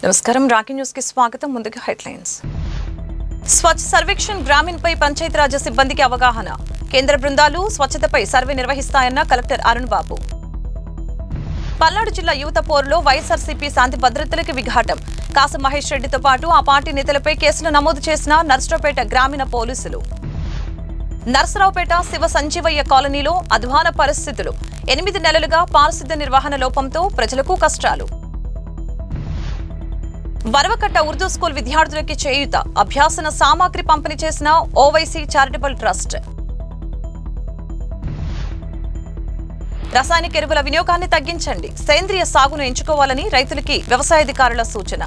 నమస్కారం Rocky news కి స్వాగతం ముందుగా హెడ్లైన్స్ స్వచ్ఛ సర్వేక్షణ్ గ్రామీణ్ పై పంచాయతీరాజ్ సిబ్బందికి అవగాహన కేంద్ర బృందాలు స్వచ్ఛతపై సర్వే నిర్వహిస్తాయన్న కలెక్టర్ అరుణ్ బాబు పల్నాడు జిల్లా యువత పోరులో వైఎస్ఆర్సీపీ శాంతి భద్రతలకు విఘాటం కాసు మహేష్ రెడ్డితో పాటు ఆ పార్టీ నేతలపై కేసులు నమోదు చేసిన నర్సరావుపేట గ్రామీణ పోలీసులు నర్సరావుపేట శివ సంజీవయ్య కాలనీలో అధ్వాన పరిస్థితులు 8 నెలలుగా పారిశుద్ధ్య నిర్వహణ లోపంతో ప్రజలకు కష్టాలు వరవకట్ట ఉర్దూ స్కూల్ విద్యార్థులకి చేయూత అభ్యాసన సామాగ్రి పంపిణీ చేసిన ఓవైసీ చారిటబుల్ ట్రస్ట్ రసాయనిక ఎరువుల వినియోగాన్ని తగ్గించండి సేంద్రియ సాగును ఎంచుకోవాలని రైతులకి వ్యవసాయాధికారుల సూచన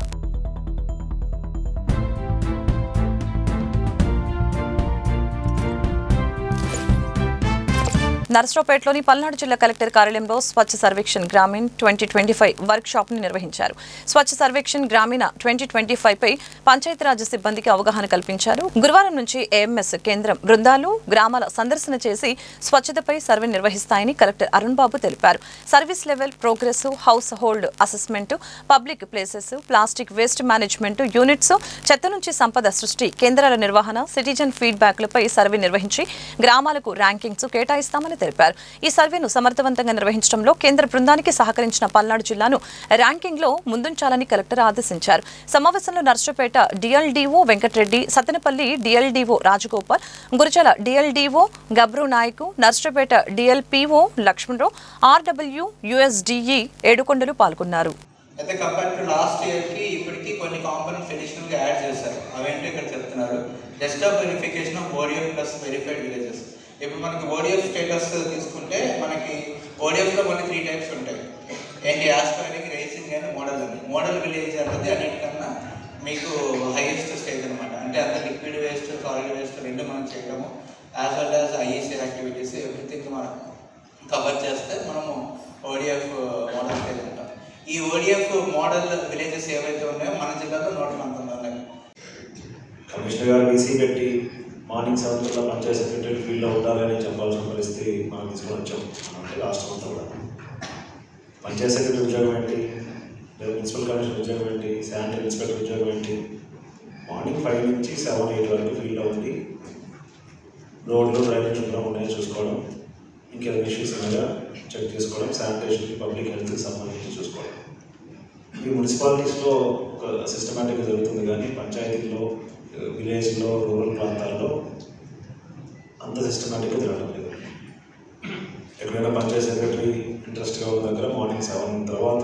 నర్సరావుపేటలోని పల్నాడు జిల్లా కలెక్టర్ కార్యాలయంలో స్వచ్ఛ సర్వేక్షణ్ గ్రామీణ్ 2025 వర్క్ షాప్ ని నిర్వహించారు. స్వచ్ఛ సర్వేక్షణ్ గ్రామీణ 2025 పై పంచాయతీరాజ్ సిబ్బందికి అవగాహన కల్పించారు. గురువారం నుంచి ఏఎంఎస్ కేంద్రం బృందాలు గ్రామాల సందర్శన చేసి స్వచ్ఛతపై సర్వే నిర్వహిస్తాయని కలెక్టర్ అరుణ్ బాబు తెలిపారు. Service level progress, house hold assessment, public places, plastic waste management units, చెత్త నుంచి సంపద సృష్టి కేంద్రాల నిర్వహణ, సిటిజన్ ఫీడ్బ్యాక్లపై సర్వే నిర్వహించి గ్రామాలకు ర్యాంకింగ్స్ కేటాయిస్తామని తెలిపారు. ఈ సర్వేను సమర్థవంతంగా నిర్వహించడంలో కేంద్ర బృందానికి సహకరించిన పల్నాడు జిల్లాను ర్యాంకింగ్ లో ముందుంచాలని కలెక్టర్ ఆదేశించారు. సమావేశంలో Narasaraopet DLDO Venkatareddy, Sattenapalli DLDO Rajagopal, Gurazala DLDO Gabru Naik, Narasaraopet DLPO Lakshmanarao, RW USDE Edukondalu పాల్గొన్నారు. అయితే కంపేర్ టు లాస్ట్ ఇయర్ కి ఇప్పటికి కొన్ని కాంపోనెంట్స్ అడిషనల్ గా యాడ్ చేశారు. అవేంటో ఇక్కడ చెప్తున్నారు. Desktop verification of ODF plus verified villages. ఇప్పుడు మనకి ఓడిఎఫ్ స్టేటస్ తీసుకుంటే మనకి ఓడిఎఫ్లో మనకి 3 టైప్స్ ఉంటాయి. ఏంటి ఆస్పైరింగ్, రైసింగ్ అండ్ మోడల్ అని. మోడల్ విలేజ్ అన్నది అన్నిటికన్నా మీకు హైయెస్ట్ స్టేజ్ అనమాట. అంటే అంత లిక్విడ్ వేస్ట్, సాలిడ్ వేస్ట్ రెండు మనం చేయడము, as well as IEC activities everything మనం కవర్ చేస్తే మనము ఓడిఎఫ్ మోడల్ స్టేజ్ అంటాం. ఈ ఓడిఎఫ్ మోడల్ విలేజెస్ ఏవైతే ఉన్నాయో మన జిల్లాలో 119 ఉన్నాయి. కమిషనర్ గారు బీసీ పెట్టి మార్నింగ్ 7 గంటల పంచాయత్ సెక్రటరీ ఫీల్డ్లో ఉండాలని చెప్పాల్సిన పరిస్థితి మనం తీసుకొని వచ్చాం. అంటే రాష్ట్రం అంతా కూడా పంచాయత్ సెక్రటరీ ఉద్యోగం ఏంటి, లేదా మున్సిపల్ కమిషనర్ ఉద్యోగం ఏంటి, శానిటరీ ఇన్స్పెక్టర్ ఉద్యోగం ఏంటి, మార్నింగ్ 5 నుంచి 7, 8 వరకు ఫీల్డ్లో ఉండి రోడ్లు డ్రైనేజ్ శుభ్రం ఉన్నాయో చూసుకోవడం, ఇంకేదైనా ఇష్యూస్ ఉన్నాయా చెక్ చేసుకోవడం, శానిటేషన్కి పబ్లిక్ హెల్త్కి సంబంధించి చూసుకోవడం. ఈ మున్సిపాలిటీస్లో ఒక సిస్టమేటిక్గా జరుగుతుంది, కానీ పంచాయతీల్లో, విలేజ్లో, రూరల్ ప్రాంతాల్లో అంత సిస్టమేటిక్గా జరగడం లేదు. ఎక్కడైనా పంచాయత్ సెక్రటరీ ఇంట్రెస్ట్గా ఉన్న దగ్గర మార్నింగ్ 7 తర్వాత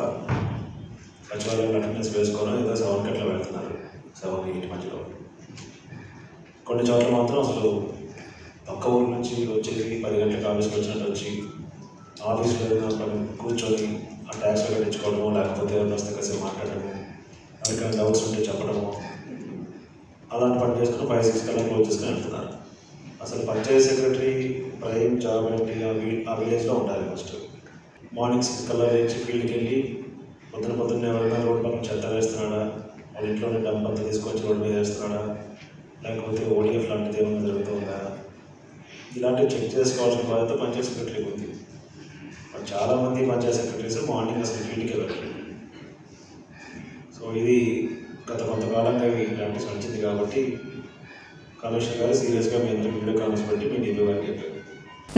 సచివాలయంలో అటెండెన్స్ వేసుకోవడం, ఏదో 7కి అట్లా వెళ్తున్నారు, 7, 8 మధ్యలో. కొన్ని చోట్ల మాత్రం అసలు పక్క ఊరు నుంచి వచ్చేసి 10 గంటలకు ఆఫీస్కి వచ్చినట్టు వచ్చి ఆఫీస్లో ఏదైనా కూర్చొని ఆ ట్యాక్స్లో కట్టించుకోవడము, లేకపోతే ఎవరైనా వస్తే కాసేపు మాట్లాడటము, ఎవరికైనా డౌట్స్ ఉంటే చెప్పడము, అలాంటి పని చేసుకుని 5-6 కల్లా క్లోజ్ చేసుకుని వెళ్తున్నారు. అసలు పంచాయతీ సెక్రటరీ ప్రైమ్ జాబ్ ఏంటి, ఆ విలేజ్లో ఉండాలి. ఫస్ట్ మార్నింగ్ 6 కల్లా లేచి ఫీల్డ్కి వెళ్ళి పొద్దున్నే ఎవరైనా రోడ్ పక్కన చెత్త వేస్తున్నాడా, వాళ్ళ ఇంట్లోనే డంప్ అంతా తీసుకొచ్చి రోడ్ మీద వేస్తున్నాడా, లేకపోతే ఓడిఎఫ్ లాంటిది ఏమైనా జరుగుతుందా, ఇలాంటివి చెక్ చేసుకోవాల్సిన బాధ్యత పంచాయత్ సెక్రటరీకి ఉంది. చాలామంది పంచాయత్ సెక్రటరీస్ మార్నింగ్ అసలు ఫీల్డ్కి వెళ్ళారు. సో ఇది గత కొంతకాలంగా ఈ ప్రాక్టీస్ వచ్చింది కాబట్టి కమిషనర్ గారు సీరియస్గా మీ అందరికీ వీడియో కాన్ఫరెన్స్ పెట్టి మీ డీపీ గారికి చెప్పారు.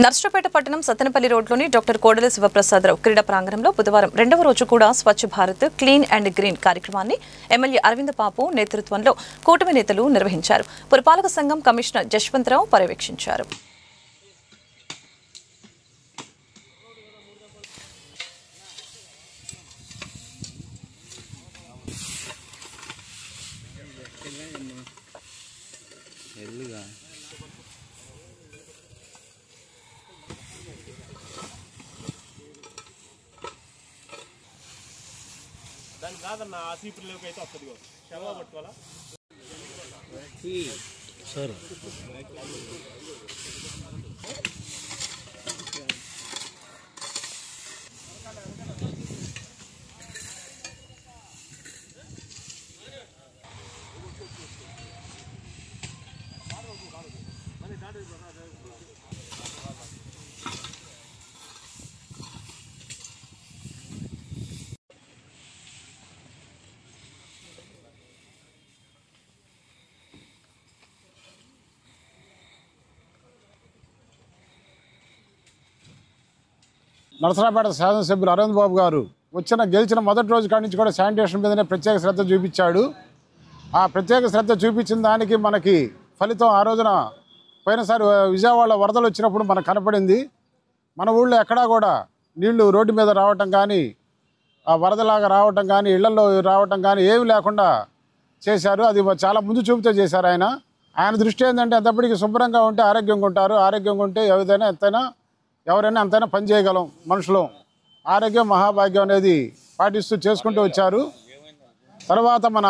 నర్సరావుపేట పట్టణం సత్తెనపల్లి రోడ్లోని డాక్టర్ కోడెల శివప్రసాదరావు క్రీడా ప్రాంగణంలో బుధవారం 2వ రోజు కూడా Swachh Bharat clean and green కార్యక్రమాన్ని ఎమ్మెల్యే అరవింద్ పాపు నేతృత్వంలో కూటమి నేతలు నిర్వహించారు. పురపాలక సంఘం కమిషనర్ జశ్వంతరావు పర్యవేక్షించారు. దాని కాదన్న ఆ సీపుల్లోకి అయితే వస్తుంది శవ పట్టుకోవాలా సార్. నరసరావుపేట శాసనసభ్యులు అరవింద్ బాబు గారు గెలిచిన మొదటి రోజు కాడి నుంచి కూడా శానిటేషన్ మీదనే ప్రత్యేక శ్రద్ధ చూపించాడు. ఆ ప్రత్యేక శ్రద్ధ చూపించిన దానికి మనకి ఫలితం ఆ రోజున పోయినసారి విజయవాడలో వరదలు వచ్చినప్పుడు మనకు కనపడింది. మన ఊళ్ళో ఎక్కడా కూడా నీళ్లు రోడ్డు మీద రావటం కానీ, ఆ వరదలాగా రావటం కానీ, ఇళ్లలో రావటం కానీ ఏమి లేకుండా చేశారు. అది చాలా ముందు చూపుతో చేశారు ఆయన దృష్టి ఏంటంటే ఎంతప్పటికీ శుభ్రంగా ఉంటే ఆరోగ్యంగా ఉంటారు. ఆరోగ్యంగా ఉంటే ఎవరైనా ఎంతైనా పని చేయగలం. మనుషులు ఆరోగ్యం మహాభాగ్యం అనేది పాటిస్తూ చేసుకుంటూ వచ్చారు. తర్వాత మన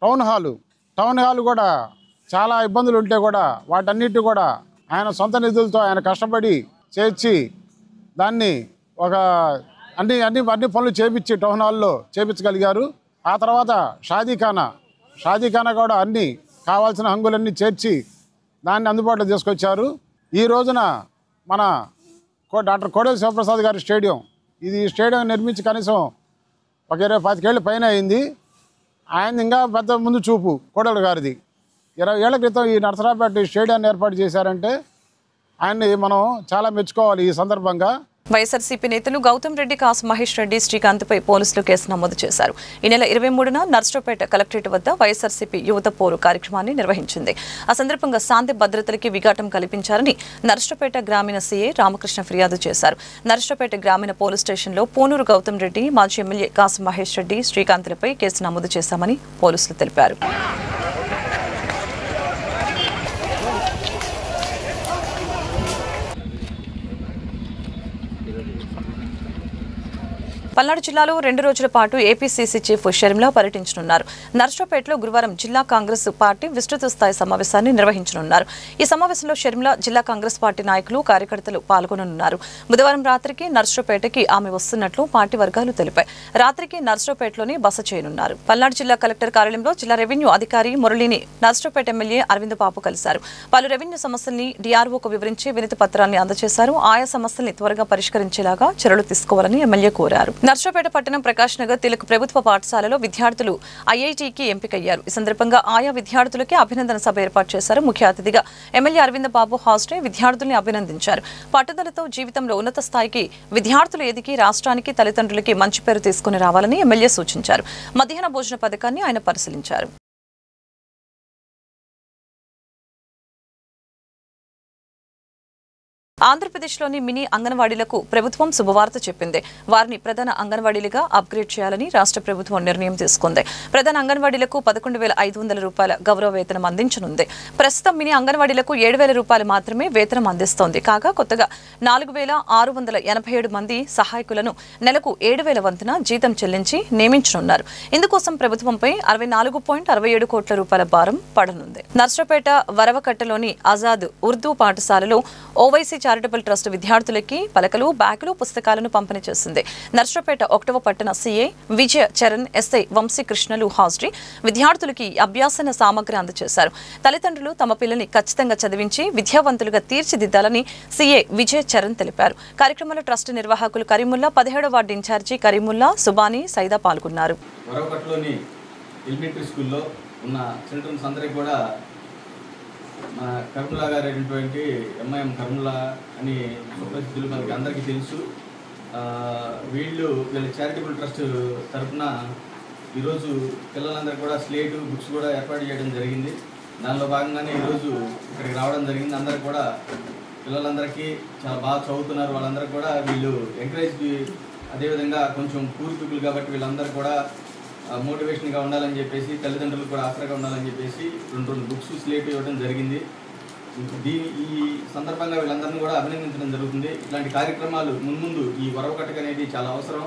టౌన్ హాల్ కూడా చాలా ఇబ్బందులు ఉంటే కూడా వాటన్నిటి కూడా ఆయన సొంత నిధులతో ఆయన కష్టపడి చేర్చి దాన్ని ఒక అన్ని పనులు చేపించి టౌన్ హాల్లో చేపించగలిగారు. ఆ తర్వాత షాదీఖానా కూడా అన్ని కావాల్సిన హంగులన్నీ చేర్చి దాన్ని అందుబాటులో తీసుకొచ్చారు. ఈ రోజున మన డాక్టర్ కోడెల శివప్రసాద్ గారి స్టేడియం నిర్మించి కనీసం ఒక 20-25 ఏళ్ళ పైన అయింది. ఆయన ఇంకా పెద్ద ముందు చూపు కోడెల గారిది. 20 ఏళ్ల క్రితం ఈ నరసరావుపేట స్టేడియాన్ని ఏర్పాటు చేశారంటే ఆయన్ని మనం చాలా మెచ్చుకోవాలి. ఈ సందర్భంగా వైఎస్ఆర్సీపీ నేతలు గౌతమ్ రెడ్డి, కాసు మహేష్ రెడ్డి, శ్రీకాంత్పై పోలీసులు కేసు నమోదు చేశారు. ఈ నెల 23న నర్సరావుపేట కలెక్టరేట్ వద్ద వైఎస్ఆర్సీపీ యువత పోరు కార్యక్రమాన్ని నిర్వహించింది. ఆ సందర్భంగా శాంతి భద్రతలకి విఘాటం కల్పించారని నర్సరావుపేట గ్రామీణ సీఏ రామకృష్ణ ఫిర్యాదు చేశారు. నర్సరావుపేట గ్రామీణ పోలీస్ స్టేషన్లో పూనూరు గౌతమ్ రెడ్డి, మాజీ ఎమ్మెల్యే కాసు మహేష్ రెడ్డి, శ్రీకాంత్లపై కేసు నమోదు చేశామని పోలీసులు తెలిపారు. పల్నాడు జిల్లాలో 2 రోజుల పాటు ఏపీసీసీ చీఫ్ షర్మిల పర్యటించనున్నారు. నర్సరావుపేటలో గురువారం జిల్లా కాంగ్రెస్ పార్టీ విస్తృత స్థాయి సమావేశాన్ని నిర్వహించనున్నారు. ఈ సమావేశంలో షర్మిల, జిల్లా కాంగ్రెస్ పార్టీ నాయకులు, కార్యకర్తలు పాల్గొననున్నారు. బుధవారం రాత్రికి నర్సరావుపేటకి ఆమె వస్తున్నట్లు పార్టీ వర్గాలు తెలిపాయి. రాత్రికి నర్సరావుపేటలోనే బస చేయనున్నారు. పల్నాడు జిల్లా కలెక్టర్ కార్యాలయంలో జిల్లా రెవెన్యూ అధికారి మురళిని నర్సరావుపేట ఎమ్మెల్యే అరవింద్ బాబు కలిశారు. పలు రెవెన్యూ సమస్యల్ని డీఆర్ఓకు వివరించి వినతి పత్రాన్ని అందజేశారు. ఆయా సమస్యల్ని త్వరగా పరిష్కరించేలాగా చర్యలు తీసుకోవాలని ఎమ్మెల్యే కోరారు. నర్సరావుపేట పట్టణం ప్రకాష్ నగర్ తిలక్ ప్రభుత్వ పాఠశాలలో విద్యార్థులు ఐఐటీకి ఎంపికయ్యారు. ఈ సందర్భంగా ఆయా విద్యార్థులకి అభినందన సభ ఏర్పాటు చేశారు. ముఖ్య అతిథిగా ఎమ్మెల్యే అరవింద్ బాబు హాజరై విద్యార్థుల్ని అభినందించారు. పట్టుదలతో జీవితంలో ఉన్నత స్థాయికి విద్యార్థులు ఎదిగి రాష్ట్రానికి, తల్లిదండ్రులకి మంచి పేరు తీసుకుని రావాలని ఎమ్మెల్యే సూచించారు. మధ్యాహ్న భోజన పథకాన్ని ఆయన పరిశీలించారు. ఆంధ్రప్రదేశ్లోని మినీ అంగన్వాడీలకు ప్రభుత్వం శుభవార్త చెప్పింది. వారిని ప్రధాన అంగన్వాడీలుగా అప్గ్రేడ్ చేయాలని రాష్ట్ర ప్రభుత్వం నిర్ణయం తీసుకుంది. ప్రధాన అంగన్వాడీలకు 11,500 రూపాయల గౌరవ వేతనం అందించనుంది. ప్రస్తుతం మినీ అంగన్వాడీలకు 7,000 రూపాయలు మాత్రమే వేతనం అందిస్తోంది. కాగా కొత్తగా 4,687 మంది సహాయకులను నెలకు 7,000 వంతున జీతం చెల్లించి నియమించనున్నారు. ఇందుకోసం ప్రభుత్వంపై 64.67 కోట్ల రూపాయల భారం పడనుంది. నర్సరావుపేట వరవకట్టలోని ఆజాద్ ఉర్దూ పాఠశాలలో ఓవైసీ చారిటబుల్ ట్రస్ట్ విద్యార్థులకి పలకలు, బ్యాగులు, పుస్తకాలను పంపిణీ చేసింది. నర్సరావుపేట 1వ పట్టణ సీఏ విజయ చరణ్, ఎస్ఐ వంశీకృష్ణలు హాజరీ విద్యార్థులకి అభ్యాసన సామగ్రి అందజేశారు. తల్లిదండ్రులు తమ పిల్లల్ని ఖచ్చితంగా చదివించి విద్యావంతులుగా తీర్చిదిద్దాలని సీఏ విజయ చరణ్ తెలిపారు. కార్యక్రమంలో ట్రస్ట్ నిర్వాహకులు కరీముల్లా, 17వ వార్డు ఇన్ఛార్జి కరీముల్లా, సుబానీ, సైదా పాల్గొన్నారు. మన కర్ములా గారు అయినటువంటి ఎంఐఎం కర్ములా అని సుప్రసిద్ధులు మనకి అందరికీ తెలుసు. వీళ్ళ చారిటబుల్ ట్రస్ట్ తరఫున ఈరోజు పిల్లలందరికీ కూడా స్లేటు, బుక్స్ కూడా ఏర్పాటు చేయడం జరిగింది. దానిలో భాగంగానే ఈరోజు ఇక్కడికి రావడం జరిగింది. అందరికి కూడా పిల్లలందరికీ చాలా బాగా చదువుతున్నారు. వాళ్ళందరూ కూడా వీళ్ళు ఎంకరేజ్, అదేవిధంగా కొంచెం పూర్ పీపుల్ కాబట్టి వీళ్ళందరూ కూడా మోటివేషన్గా ఉండాలని చెప్పేసి, తల్లిదండ్రులకు కూడా ఆసరాగా ఉండాలని చెప్పేసి 2 బుక్స్, స్లేట్ ఇవ్వడం జరిగింది. ఈ సందర్భంగా వీళ్ళందరినీ కూడా అభినందించడం జరుగుతుంది. ఇట్లాంటి కార్యక్రమాలు మున్ముందు ఈ వరవకట్టక అనేది చాలా అవసరం.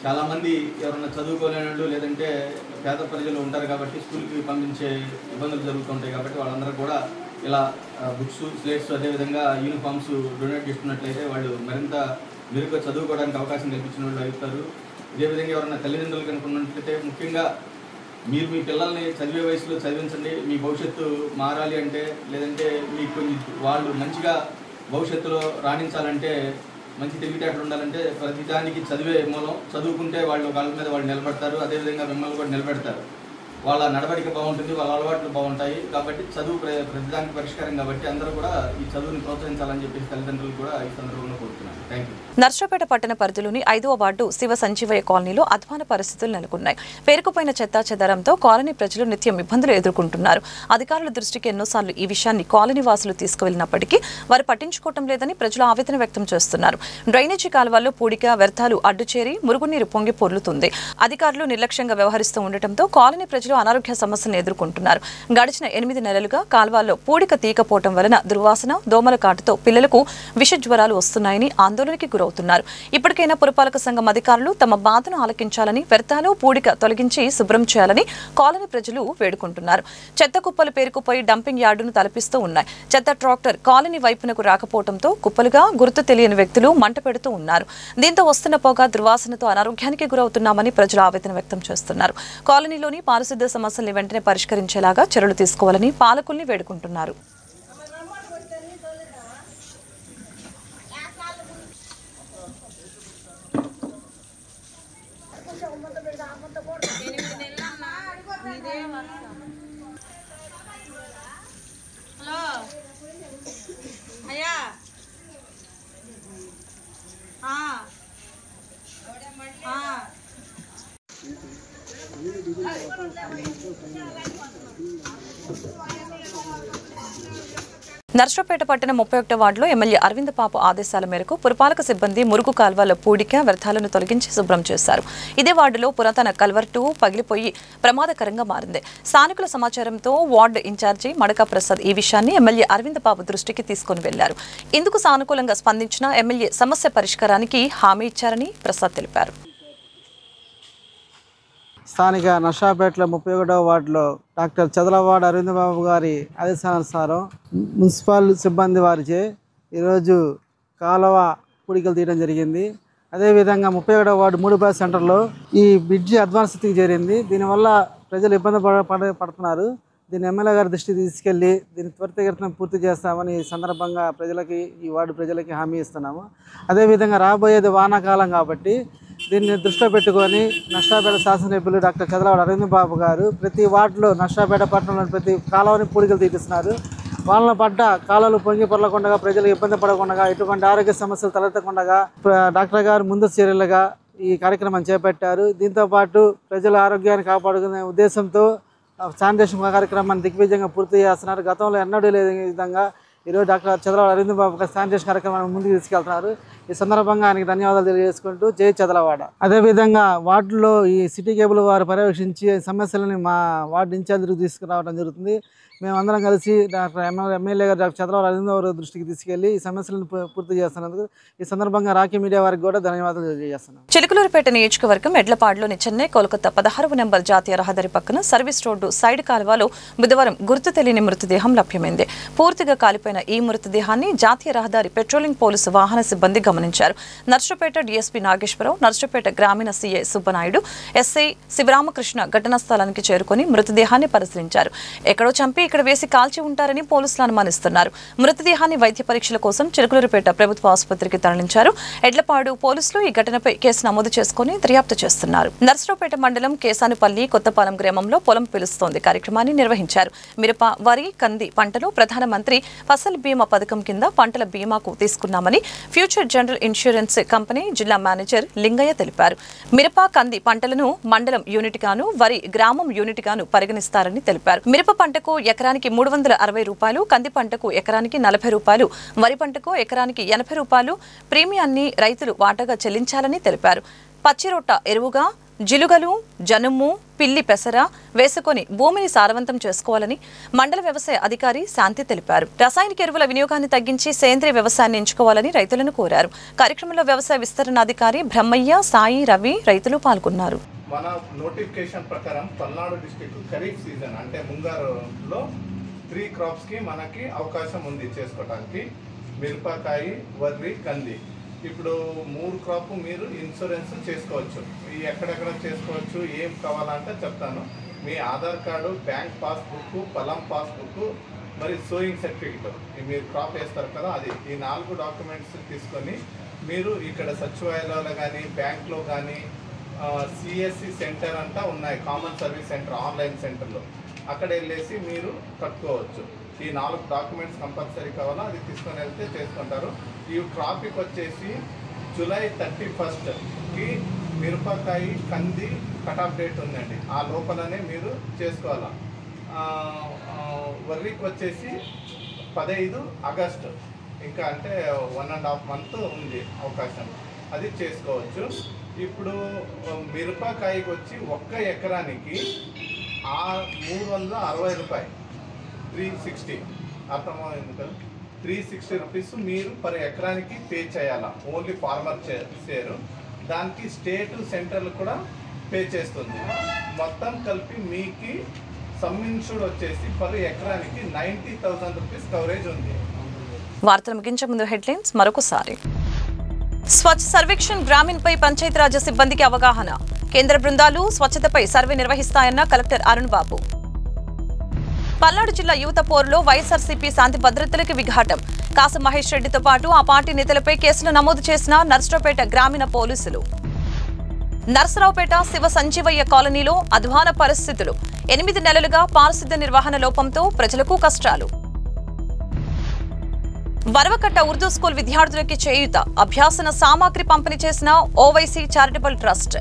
చాలామంది ఎవరైనా చదువుకోలేని వాళ్ళు లేదంటే పేద ప్రజలు ఉంటారు కాబట్టి స్కూల్కి పంపించే ఇబ్బందులు జరుగుతుంటాయి. కాబట్టి వాళ్ళందరూ కూడా ఇలా బుక్స్, స్లేట్స్, అదేవిధంగా యూనిఫామ్స్ డొనేట్ చేస్తున్నట్లయితే వాళ్ళు మరింత మెరుగ్గా చదువుకోవడానికి అవకాశం కల్పించిన వాళ్ళు అవుతారు. ఇదేవిధంగా ఎవరైనా తల్లిదండ్రులు కనుక్కున్నట్లయితే ముఖ్యంగా మీరు మీ పిల్లల్ని చదివే వయసులో చదివించండి. మీ భవిష్యత్తు మారాలి అంటే, లేదంటే మీకు వాళ్ళు మంచిగా భవిష్యత్తులో రాణించాలంటే, మంచి తెలివితేటలు ఉండాలంటే ప్రతిదానికి చదివే మూలం. చదువుకుంటే వాళ్ళు కాళ్ళ మీద వాళ్ళు నిలబడతారు, అదేవిధంగా మిమ్మల్ని కూడా నిలబెడతారు. వాళ్ళ నడవడిక బాగుంటుంది, వాళ్ళ అలవాట్లు బాగుంటాయి. కాబట్టి చదువు ప్రతిదానికి పరిష్కారం కాబట్టి అందరూ కూడా ఈ చదువుని ప్రోత్సహించాలని చెప్పేసి తల్లిదండ్రులు కూడా ఈ సందర్భంగా కోరుతున్నాను. Thank you. నర్సరావుపేట పట్టణ పరిధిలోని 5వ వార్డు శివ సంజీవయ్య కాలనీలో అధ్వాన పరిస్థితులు నెలకొన్నాయి. పేరుకుపోయిన చెత్తా చెదారంతో కాలనీ ప్రజలు నిత్యం ఇబ్బందులు ఎదుర్కొంటున్నారు. అధికారుల దృష్టికి ఎన్నోసార్లు ఈ విషయాన్ని కాలనీ వాసులు తీసుకువెళ్లినప్పటికీ వారు పట్టించుకోవటం లేదని ప్రజలు ఆవేదన వ్యక్తం చేస్తున్నారు. డ్రైనేజీ కాలువల్లో పూడిక వ్యర్థాలు అడ్డుచేరి మురుగునీరు పొంగి పొర్లుతుంది. అధికారులు నిర్లక్ష్యంగా వ్యవహరిస్తూ ఉండటంతో కాలనీ ప్రజలు అనారోగ్య సమస్యలను ఎదుర్కొంటున్నారు. గడిచిన 8 నెలలుగా కాల్వల్లో పూడిక తీకపోవటం వలన దుర్వాసన, దోమల కాటుతో పిల్లలకు విష జ్వరాలు వస్తున్నాయని ఆందోళనకి గురవుతున్నారు. ఇప్పటికైనా పురపాలక సంఘం అధికారులు తమ బాధను ఆలకించాలని, వ్యర్థాలు పూడిక తొలగించి శుభ్రం చేయాలని కాలనీ ప్రజలు వేడుకుంటున్నారు. చెత్త కుప్పలు పేరుకుపోయి డంపింగ్ యార్డును తలపిస్తూ ఉన్నాయి. చెత్త ట్రాక్టర్ కాలనీ వైపునకు రాకపోవడంతో కుప్పలుగా గుర్తు తెలియని వ్యక్తులు మంట పెడుతూ ఉన్నారు. దీంతో వస్తున్న పొగ, దుర్వాసనతో అనారోగ్యానికి గురవుతున్నామని ప్రజలు ఆవేదన వ్యక్తం చేస్తున్నారు. కాలనీలోని పారిశుద్ధ్య సమస్యల్ని వెంటనే పరిష్కరించేలాగా చర్యలు తీసుకోవాలని పాలకుల్ని వేడుకుంటున్నారు. నర్సరావుపేట పట్టణ 31వ వార్డులో ఎమ్మెల్యే అరవింద్ బాబు ఆదేశాల మేరకు పురపాలక సిబ్బంది మురుగు కాల్వల పూడిక వ్యర్థాలను తొలగించి శుభ్రం చేశారు. ఇదే వార్డులో పురాతన కల్వర్టు పగిలిపోయి ప్రమాదకరంగా మారింది. స్థానికుల సమాచారంతో వార్డు ఇన్ఛార్జి మడకా ప్రసాద్ ఈ విషయాన్ని ఎమ్మెల్యే అరవింద్ బాబు దృష్టికి తీసుకుని వెళ్లారు. ఇందుకు సానుకూలంగా స్పందించిన ఎమ్మెల్యే సమస్య పరిష్కారానికి హామీ ఇచ్చారని ప్రసాద్ తెలిపారు. స్థానిక నర్సరావుపేటలో 31వ వార్డులో డాక్టర్ చదలవాడ అరవింద్ బాబు గారి ఆదేశానుసారం మున్సిపల్ సిబ్బంది వారిచే ఈరోజు కాలువ పూడికలు తీయడం జరిగింది. అదేవిధంగా 31వ వార్డు 3 సెంటర్లో ఈ బ్రిడ్జి అడ్వాన్స్ స్థితికి చేరింది. దీనివల్ల ప్రజలు ఇబ్బంది పడుతున్నారు. దీన్ని ఎమ్మెల్యే గారి దృష్టికి తీసుకెళ్ళి దీన్ని త్వరితగతిన పూర్తి చేస్తామని ఈ సందర్భంగా ఈ వార్డు ప్రజలకి హామీ ఇస్తున్నాము. అదేవిధంగా రాబోయేది వానాకాలం కాబట్టి దీన్ని దృష్టిలో పెట్టుకొని నర్సరావుపేట శాసనసభ్యులు డాక్టర్ చదలవాడ అరవింద్ బాబు గారు ప్రతి వార్డులో నర్సరావుపేట పట్టణంలోని ప్రతి కాలువని పూడికలు తీపిస్తున్నారు. వాళ్ళ పడ్డ కాలువలు పొంగి పొరలకుండా ప్రజలు ఇబ్బంది పడకుండా ఎటువంటి ఆరోగ్య సమస్యలు తలెత్తకుండా డాక్టర్ గారు ముందు చర్యలుగా ఈ కార్యక్రమం చేపట్టారు. దీంతోపాటు ప్రజల ఆరోగ్యాన్ని కాపాడుకునే ఉద్దేశంతో శానిటేషన్ కార్యక్రమాన్ని దిగ్విజయంగా పూర్తి చేస్తున్నారు. గతంలో ఎన్నడూ లేని విధంగా ఈరోజు డాక్టర్ చదలవాడ అరవింద్ బాబు గారు శానిటేషన్ కార్యక్రమాన్ని ముందుకు తీసుకెళ్తున్నారు. ఈ సందర్భంగా ఆయనకి ధన్యవాదాలు తెలియజేసుకుంటూ జై చదలవాడ. అదేవిధంగా వార్డులో ఈ సిటీ కేబుల్ వారు పర్యవేక్షించి సమస్యలని మా వార్డు ఇన్ఛార్జికి తీసుకురావడం జరుగుతుంది. మేమందరం కలిసి డాక్టర్ ఎమ్మెల్యే గారు డాక్టర్ చదలవాడ అరవింద్ బాబు దృష్టికి తీసుకెళ్లి ఈ సమస్యలను పూర్తి చేస్తున్నందుకు ఈ సందర్భంగా రాఖీ మీడియా వారికి కూడా ధన్యవాదాలు తెలియజేస్తున్నాం. చిలుకలూరుపేట నియోజకవర్గం ఎడ్లపాడులోని చెన్నై కోల్కతా 16వ నెంబర్ జాతీయ రహదారి పక్కన సర్వీస్ రోడ్డు సైడ్ కాలువలో బుధవారం గుర్తు తెలియని మృతదేహం లభ్యమైంది. పూర్తిగా కాలిపోయిన ఈ మృతదేహాన్ని జాతీయ రహదారి పెట్రోలింగ్ పోలీసు వాహన సిబ్బంది గమనించారు. నర్సరావుపేట డీఎస్పీ నాగేశ్వరరావు, నర్సరావుపేట గ్రామీణ సీఐ సుబ్బనాయుడు, ఎస్ఐ శివరామకృష్ణ ఘటనా స్థలానికి చేరుకుని మృతదేహాన్ని పరిశీలించారు. ఎక్కడో చంపి ఇక్కడ వేసి కాల్చి ఉంటారని పోలీసులు అనుమానిస్తున్నారు. మృతదేహాన్ని వైద్య పరీక్షల కోసం చిలుకలూరుపేట ప్రభుత్వ ఆసుపత్రికి తరలించారు. ఎడ్లపాడు పోలీసులు ఈ ఘటనపై కేసు నమోదు చేసుకుని దర్యాప్తు చేస్తున్నారు. నర్సరావుపేట మండలం కేసానుపల్లి కొత్తపాలెం గ్రామంలో పొలం పిలుస్తోంది కార్యక్రమాన్ని నిర్వహించారు. మిరప, వరి, కంది పంటలు ప్రధానమంత్రి ఫసల్ బీమా పథకం కింద పంటల బీమాకు తీసుకున్నామని ఫ్యూచర్ జనరల్ ఇన్సూరెన్స్ కంపెనీ జిల్లా మేనేజర్ లింగయ్య తెలిపారు. మిరప, కంది పంటలను మండలం యూనిట్ గాను, వరి గ్రామం యూనిట్ గాను పరిగణిస్తారని తెలిపారు. మిరప పంటకు ఎకరానికి 360 రూపాయలు, కంది పంటకు ఎకరానికి 40 రూపాయలు, వరి పంటకు ఎకరానికి 80 రూపాయలు ప్రీమియాన్ని రైతులు వాటాగా చెల్లించాలని తెలిపారు. పచ్చిరొట్ట ఎరువుగా జిలుగలు, జనుము, పిల్లి పెసర వేసుకొని భూమిని సారవంతం చేసుకోవాలని మండల వ్యవసాయ అధికారి శాంతి తెలిపారు. రసాయనిక ఎరువుల వినియోగాన్ని తగ్గించి సేంద్రీయ వ్యవసాయాన్ని ఎంచుకోవాలని రైతులను కోరారు. కార్యక్రమంలో వ్యవసాయ విస్తరణాధికారి బ్రహ్మయ్య, సాయి, రవి రైతులు పాల్గొన్నారు. మన నోటిఫికేషన్ ప్రకారం పల్నాడు డిస్ట్రిక్ట్ ఖరీఫ్ సీజన్ అంటే ముంగారులో 3 క్రాప్స్కి మనకి అవకాశం ఉంది చేసుకోవడానికి. మిరపకాయ, వరి, కంది. ఇప్పుడు 3 క్రాప్ మీరు ఇన్సూరెన్స్ చేసుకోవచ్చు. ఎక్కడెక్కడ చేసుకోవచ్చు, ఏం కావాలంటే చెప్తాను. మీ ఆధార్ కార్డు, బ్యాంక్ పాస్బుక్, పొలం పాస్బుక్, మరి సోయింగ్ సర్టిఫికెట్, మీరు క్రాప్ వేస్తారు కదా అది, ఈ 4 డాక్యుమెంట్స్ తీసుకొని మీరు ఇక్కడ సచివాలయాల్లో కానీ బ్యాంక్లో కానీ సిఎస్సి సెంటర్ అంతా ఉన్నాయి, కామన్ సర్వీస్ సెంటర్ ఆన్లైన్ సెంటర్లో. అక్కడ వెళ్ళేసి మీరు కట్టుకోవచ్చు. ఈ 4 డాక్యుమెంట్స్ కంపల్సరీ కావాలా, అది తీసుకొని వెళ్తే చేసుకుంటారు. ఈ ట్రాఫిక్ వచ్చేసి జూలై 31కి మిరపకాయ కంది కట్ ఆఫ్ డేట్ ఉందండి, ఆ లోపలనే మీరు చేసుకోవాలా. వర్రీకి వచ్చేసి 15 ఆగస్టు, ఇంకా అంటే 1.5 మంత్ ఉంది అవకాశం, అది చేసుకోవచ్చు. ఇప్పుడు మిరపకాయకి వచ్చి 1 ఎకరానికి 360 రూపాయలు, 360, అర్థమైంది కదా, 360 రూపీస్ మీరు పర్ ఎకరానికి పే చేయాలా, ఓన్లీ ఫార్మర్ షేరు. దానికి స్టేట్ సెంట్రల్ కూడా పే చేస్తుంది. మొత్తం కలిపి మీకు సమ్ ఇన్సూర్డ్ వచ్చేసి పర్ ఎకరానికి 90,000 రూపీస్ కవరేజ్ ఉంది. వార్తలు ముగించే ముందు హెడ్లైన్స్ మరొకసారి. స్వచ్ఛ సర్వేక్షణ్ గ్రామీణ్ పై పంచాయతీరాజ్ సిబ్బందికి అవగాహన. కేంద్ర బృందాలు స్వచ్ఛతపై సర్వే నిర్వహిస్తాయన్న కలెక్టర్ అరుణ్ బాబు. పల్నాడు జిల్లా యువత పోరులో వైఎస్ఆర్సీపీ శాంతి భద్రతలకు విఘాటం. కాసు మహేష్ రెడ్డితో పాటు ఆ పార్టీ నేతలపై కేసులు నమోదు చేసిన నర్సరావుపేట గ్రామీణ పోలీసులు. నర్సరావుపేట శివ సంజీవయ్య కాలనీలో అధ్వాన పరిస్థితులు. 8 నెలలుగా పారిశుద్ధ్య నిర్వహణ లోపంతో ప్రజలకు కష్టాలు. వరవకట్ట ఉర్దూ స్కూల్ విద్యార్థులకి చేయూత. అభ్యాసన సామాగ్రి పంపిణీ చేసిన ఓవైసీ చారిటబుల్ ట్రస్ట్.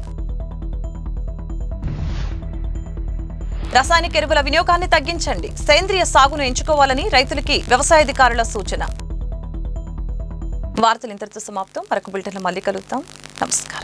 రసాయనిక ఎరువుల వినియోగాన్ని తగ్గించండి, సేంద్రియ సాగును ఎంచుకోవాలని రైతులకి వ్యవసాయాధికారుల సూచన. వార్తలు ఇంతటితో సమాప్తం. మరొక బులెటిన్లో మళ్ళీ కలుద్దాం. నమస్కారం.